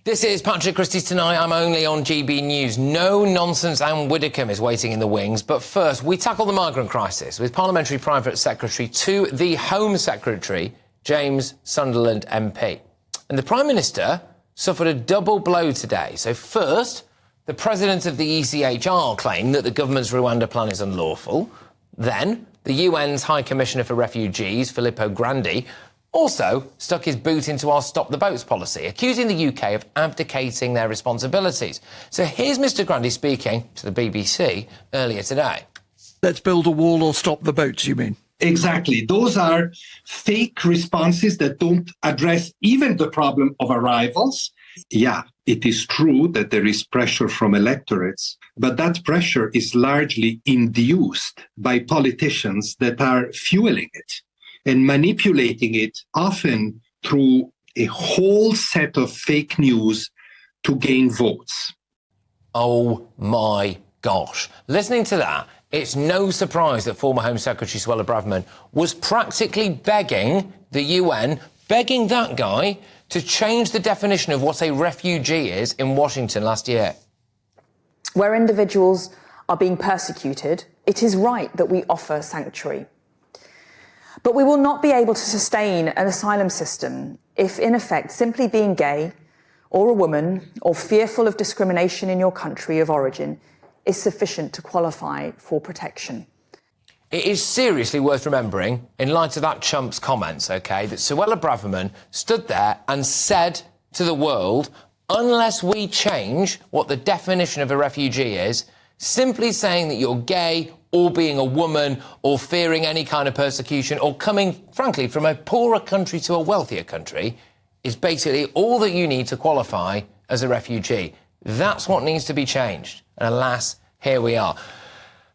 This is Patrick Christie's Tonight. I'm only on GBNews. No nonsense Anne Widdecombe is waiting in the wings. But first, we tackle the migrant crisis with Parliamentary Private Secretary to the Home Secretary, James Sunderland MP. And the Prime Minister suffered a double blow today. So first, the President of the ECHR claimed that the government's Rwanda plan is unlawful. Then, the UN's High Commissioner for Refugees, Filippo Grandi, also stuck his boot into our Stop the Boats policy, accusing the UK of abdicating their responsibilities. So here's Mr Grandi speaking to the BBC earlier today. Let's build a wall or stop the boats, you mean? Exactly. Those are fake responses that don't address even the problem of arrivals. Yeah, it is true that there is pressure from electorates, but that pressure is largely induced by politicians that are fueling it and manipulating it, often through a whole set of fake news to gain votes. Oh my gosh. Listening to that, it's no surprise that former Home Secretary Suella Braverman was practically begging the UN, begging that guy to change the definition of what a refugee is in Washington last year. Where individuals are being persecuted, it is right that we offer sanctuary. But we will not be able to sustain an asylum system if, in effect, simply being gay or a woman or fearful of discrimination in your country of origin is sufficient to qualify for protection. It is seriously worth remembering, in light of that chump's comments, OK, that Suella Braverman stood there and said to the world, unless we change what the definition of a refugee is, simply saying that you're gay or being a woman or fearing any kind of persecution or coming, frankly, from a poorer country to a wealthier country is basically all that you need to qualify as a refugee. That's what needs to be changed. And alas, here we are.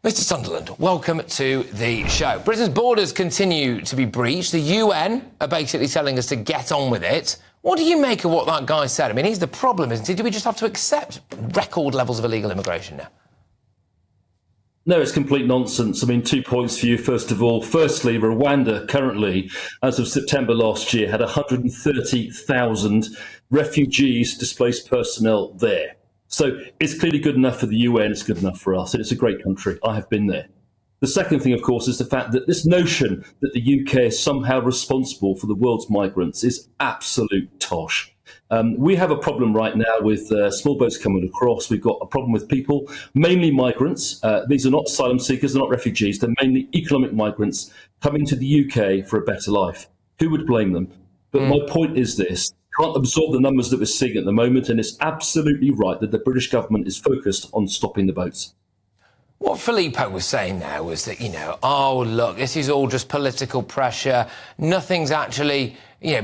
Mr Sunderland, welcome to the show. Britain's borders continue to be breached. The UN are basically telling us to get on with it. What do you make of what that guy said? I mean, he's the problem, isn't he? Do we just have to accept record levels of illegal immigration now? No, it's complete nonsense. I mean, 2 points for you, first of all. Firstly, Rwanda currently, as of September last year, had 130,000 refugees, displaced personnel there. So it's clearly good enough for the UN, it's good enough for us, and it's a great country. I have been there. The second thing, of course, is the fact that this notion that the UK is somehow responsible for the world's migrants is absolute tosh. We have a problem right now with small boats coming across. We've got a problem with people, mainly migrants. These are not asylum seekers, they're not refugees. They're mainly economic migrants coming to the UK for a better life. Who would blame them? But my point is this. Can't absorb the numbers that we're seeing at the moment, and it's absolutely right that the British government is focused on stopping the boats. What Filippo was saying there was that, oh, look, this is all just political pressure. Nothing's actually,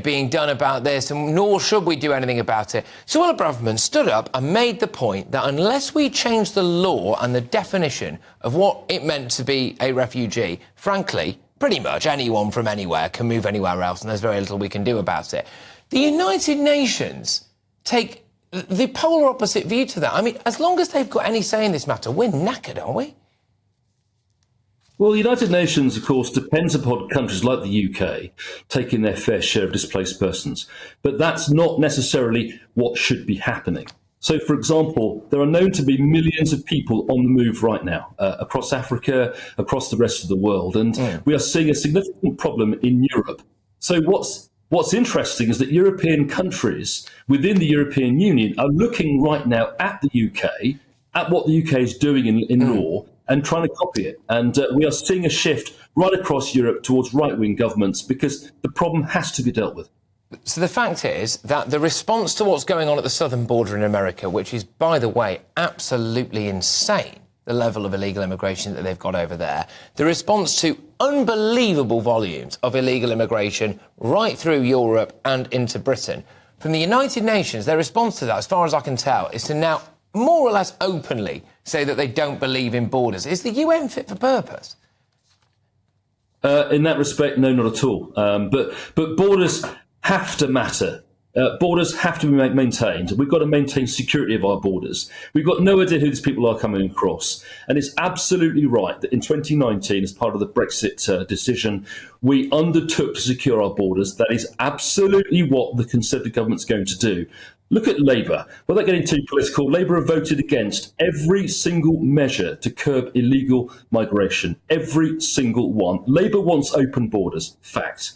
being done about this, and nor should we do anything about it. Suella Braverman stood up and made the point that unless we change the law and the definition of what it meant to be a refugee, frankly, pretty much anyone from anywhere can move anywhere else, and there's very little we can do about it. The United Nations take the polar opposite view to that. I mean, as long as they've got any say in this matter, we're knackered, aren't we? Well, the United Nations, of course, depends upon countries like the UK taking their fair share of displaced persons. But that's not necessarily what should be happening. So, for example, there are known to be millions of people on the move right now across Africa, across the rest of the world. And we are seeing a significant problem in Europe. So What's interesting is that European countries within the European Union are looking right now at the UK, at what the UK is doing in law, and trying to copy it. And we are seeing a shift right across Europe towards right-wing governments because the problem has to be dealt with. So the fact is that the response to what's going on at the southern border in America, which is, by the way, absolutely insane, the level of illegal immigration that they've got over there, the response to unbelievable volumes of illegal immigration right through Europe and into Britain. From the United Nations, their response to that, as far as I can tell, is to now more or less openly say that they don't believe in borders. Is the UN fit for purpose? In that respect, no, not at all. But borders have to matter. Borders have to be maintained. We've got to maintain security of our borders. We've got no idea who these people are coming across. And it's absolutely right that in 2019, as part of the Brexit decision, we undertook to secure our borders. That is absolutely what the Conservative government's going to do. Look at Labour. Without getting too political, Labour have voted against every single measure to curb illegal migration. Every single one. Labour wants open borders. Fact.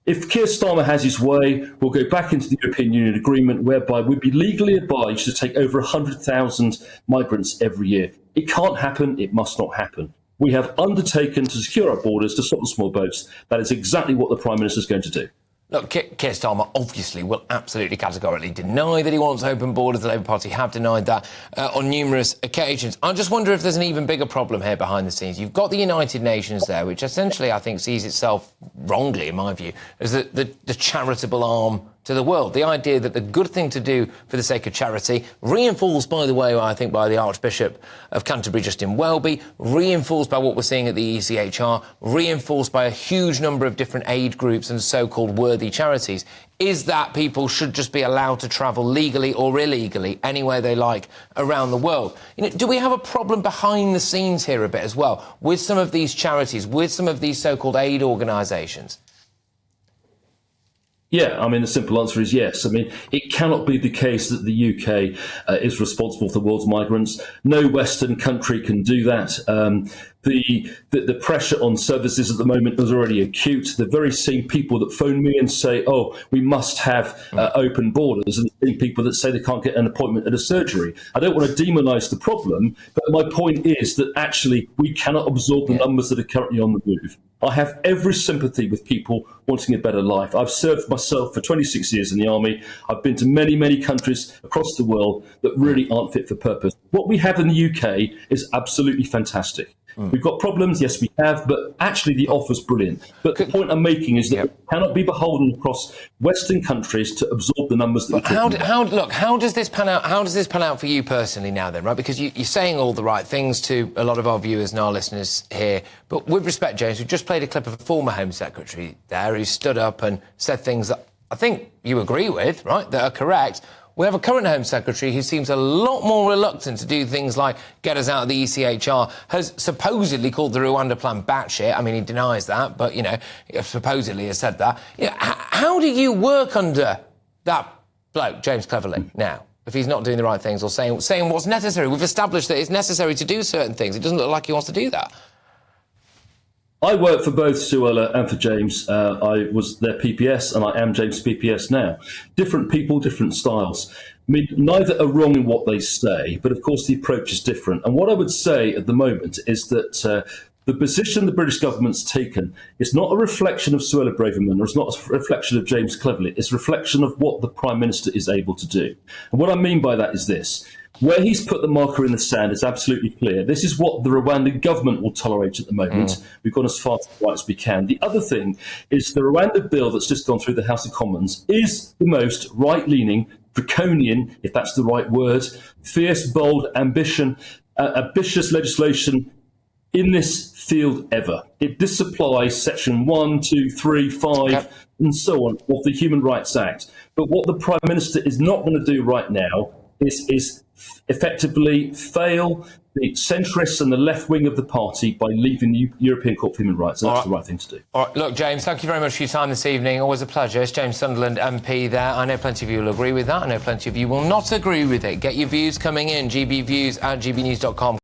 If Keir Starmer has his way, we'll go back into the European Union agreement whereby we'd be legally obliged to take over 100,000 migrants every year. It can't happen. It must not happen. We have undertaken to secure our borders, to stop the small boats. That is exactly what the Prime Minister is going to do. Look, Keir Starmer obviously will absolutely categorically deny that he wants open borders. The Labour Party have denied that on numerous occasions. I just wonder if there's an even bigger problem here behind the scenes. You've got the United Nations there, which essentially I think sees itself wrongly, in my view, as the charitable arm to the world. The idea that the good thing to do for the sake of charity, reinforced, by the way, I think by the Archbishop of Canterbury, Justin Welby, reinforced by what we're seeing at the ECHR, reinforced by a huge number of different aid groups and so-called worthy charities, is that people should just be allowed to travel legally or illegally anywhere they like around the world. Do we have a problem behind the scenes here a bit as well with some of these charities, with some of these so-called aid organisations? Yeah, I mean, the simple answer is yes. I mean, it cannot be the case that the UK is responsible for the world's migrants. No Western country can do that. The pressure on services at the moment is already acute. The very same people that phone me and say, oh, we must have open borders, and the people that say they can't get an appointment at a surgery. I don't want to demonise the problem, but my point is that actually we cannot absorb the numbers that are currently on the move. I have every sympathy with people wanting a better life. I've served myself for 26 years in the army. I've been to many, many countries across the world that really aren't fit for purpose. What we have in the UK is absolutely fantastic. We've got problems, yes, we have, but actually the offer's brilliant. But the point I'm making is that we cannot be beholden across Western countries to absorb the numbers that we're talking about. How does this pan out? How does this pan out for you personally now, then, right? Because you're saying all the right things to a lot of our viewers and our listeners here. But with respect, James, we just played a clip of a former Home Secretary there who stood up and said things that I think you agree with, right, that are correct. We have a current Home Secretary who seems a lot more reluctant to do things like get us out of the ECHR, has supposedly called the Rwanda plan batshit. I mean, he denies that, but, supposedly has said that. How do you work under that bloke, James Cleverly, now, if he's not doing the right things or saying what's necessary? We've established that it's necessary to do certain things. It doesn't look like he wants to do that. I work for both Suella and for James. I was their PPS and I am James' PPS now. Different people, different styles. I mean, neither are wrong in what they say, but of course the approach is different. And what I would say at the moment is that the position the British government's taken is not a reflection of Suella Braverman, or it's not a reflection of James Cleverly. It's a reflection of what the Prime Minister is able to do. And what I mean by that is this. Where he's put the marker in the sand is absolutely clear. This is what the Rwandan government will tolerate at the moment. We've gone as far to the right as we can. The other thing is the Rwanda bill that's just gone through the House of Commons is the most right-leaning, draconian, if that's the right word, fierce, bold, ambitious legislation in this field ever. It disapplies Section 1, 2, 3, 5, and so on of the Human Rights Act. But what the Prime Minister is not going to do right now is effectively fail the centrists and the left wing of the party by leaving the European Court of Human Rights. And that's the right thing to do. All right, look, James, thank you very much for your time this evening. Always a pleasure. It's James Sunderland MP there. I know plenty of you will agree with that. I know plenty of you will not agree with it. Get your views coming in, gbviews@gbnews.com.